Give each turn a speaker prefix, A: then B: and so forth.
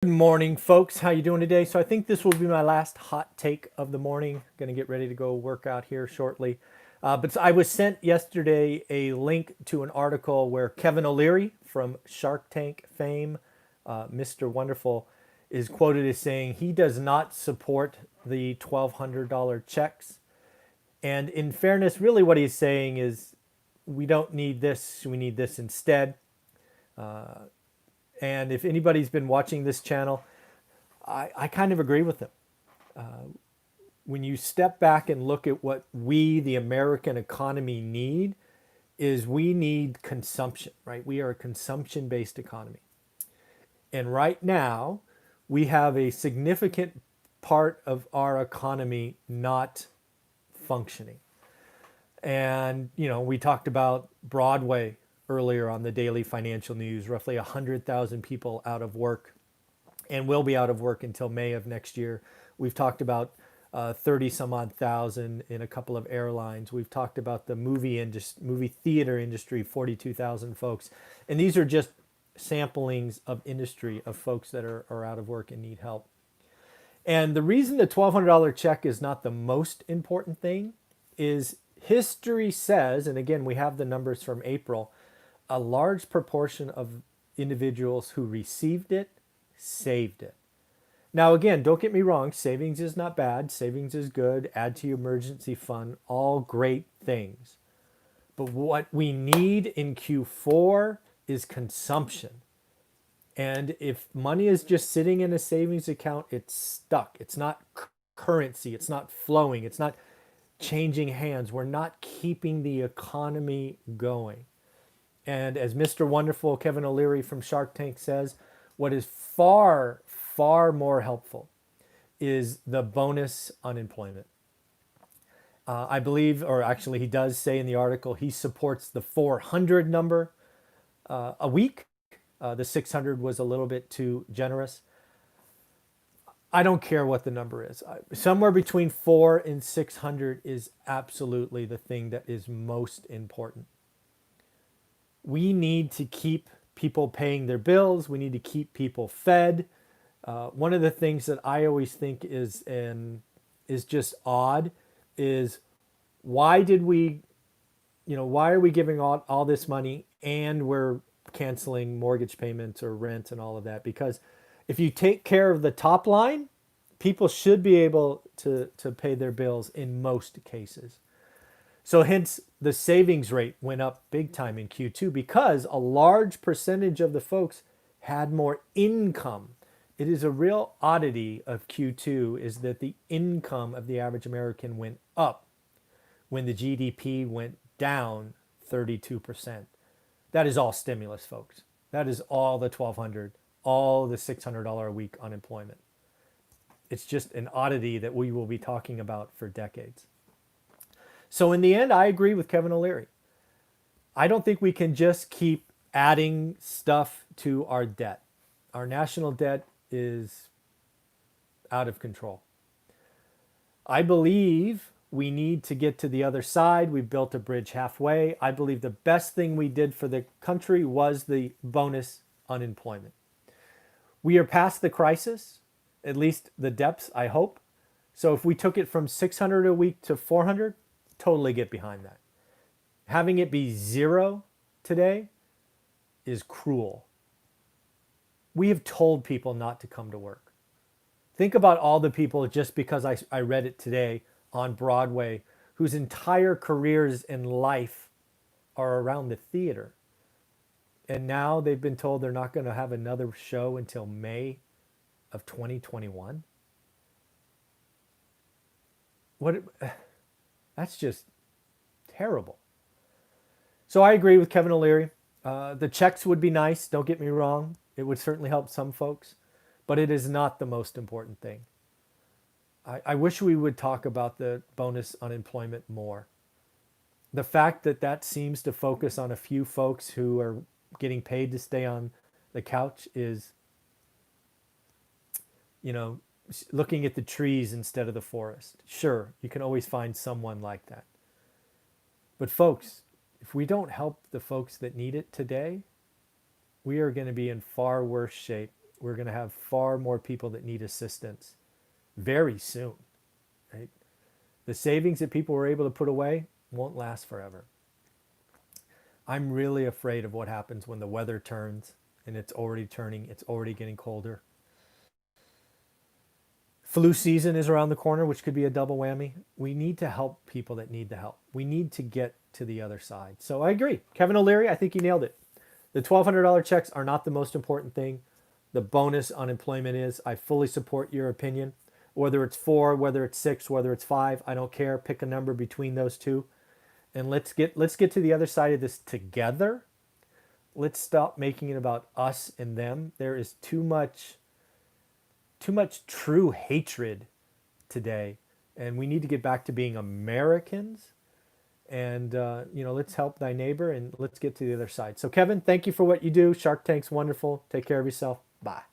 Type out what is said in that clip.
A: Good morning, folks. How you doing today? So I think this will be my last hot take of the morning. Going to get ready to go work out here shortly. But I was sent yesterday a link to an article where Kevin O'Leary from Shark Tank fame, Mr. Wonderful, is quoted as saying he does not support the $1,200 checks. And in fairness, really what he's saying is we don't need this, we need this instead. And if anybody's been watching this channel, I kind of agree with him. When you step back and look at what we, the American economy, need, is we need consumption, right? We are a consumption-based economy. And right now, we have a significant part of our economy not functioning. And, we talked about Broadway earlier on the daily financial news, roughly 100,000 people out of work and will be out of work until May of next year. We've talked about 30 some odd thousand in a couple of airlines. We've talked about the movie theater industry, 42,000 folks. And these are just samplings of industry of folks that are out of work and need help. And the reason the $1,200 check is not the most important thing is history says, and again, we have the numbers from April, a large proportion of individuals who received it saved it. Now, again, don't get me wrong, savings is not bad. Savings is good. Add to your emergency fund, all great things. But what we need in Q4 is consumption. And if money is just sitting in a savings account, it's stuck. It's not currency. It's not flowing. It's not changing hands. We're not keeping the economy going. And as Mr. Wonderful Kevin O'Leary from Shark Tank says, what is far, far more helpful is the bonus unemployment. I believe, or actually he does say in the article, he supports the 400 number a week. The 600 was a little bit too generous. I don't care what the number is. Somewhere between 4 and 600 is absolutely the thing that is most important. We need to keep people paying their bills. We need to keep people fed. One of the things that I always think is just odd is why did we, why are we giving all this money and we're canceling mortgage payments or rent and all of that? Because if you take care of the top line, people should be able to pay their bills in most cases. So hence the savings rate went up big time in Q2 because a large percentage of the folks had more income. It is a real oddity of Q2 is that the income of the average American went up when the GDP went down 32%. That is all stimulus, folks. That is all the 1,200, all the $600 a week unemployment. It's just an oddity that we will be talking about for decades. So in the end, I agree with Kevin O'Leary. I don't think we can just keep adding stuff to our debt. Our national debt is out of control. I believe we need to get to the other side. We've built a bridge halfway. I believe the best thing we did for the country was the bonus unemployment. We are past the crisis, at least the depths, I hope. So if we took it from 600 a week to 400, totally get behind that. Having it be zero today is cruel. We have told people not to come to work. Think about all the people, just because I read it today on Broadway, whose entire careers in life are around the theater. And now they've been told they're not going to have another show until May of 2021. That's just terrible. So I agree with Kevin O'Leary. The checks would be nice, don't get me wrong. It would certainly help some folks, but it is not the most important thing. I wish we would talk about the bonus unemployment more. The fact that that seems to focus on a few folks who are getting paid to stay on the couch is, looking at the trees instead of the forest. Sure, you can always find someone like that. But folks, if we don't help the folks that need it today, we are going to be in far worse shape We're going to have far more people that need assistance very soon, right? The savings that people were able to put away won't last forever. I'm really afraid of what happens when the weather turns, and it's already turning, it's already getting colder. Flu season is around the corner, which could be a double whammy. We need to help people that need the help. We need to get to the other side. So I agree. Kevin O'Leary, I think you nailed it. The $1,200 checks are not the most important thing. The bonus unemployment is. I fully support your opinion. Whether it's 4, whether it's 6, whether it's 5, I don't care. Pick a number between those two. And let's get to the other side of this together. Let's stop making it about us and them. There is too much true hatred today, and we need to get back to being Americans. And let's help thy neighbor, and let's get to the other side. So Kevin, thank you for what you do. Shark Tank's wonderful. Take care of yourself. Bye.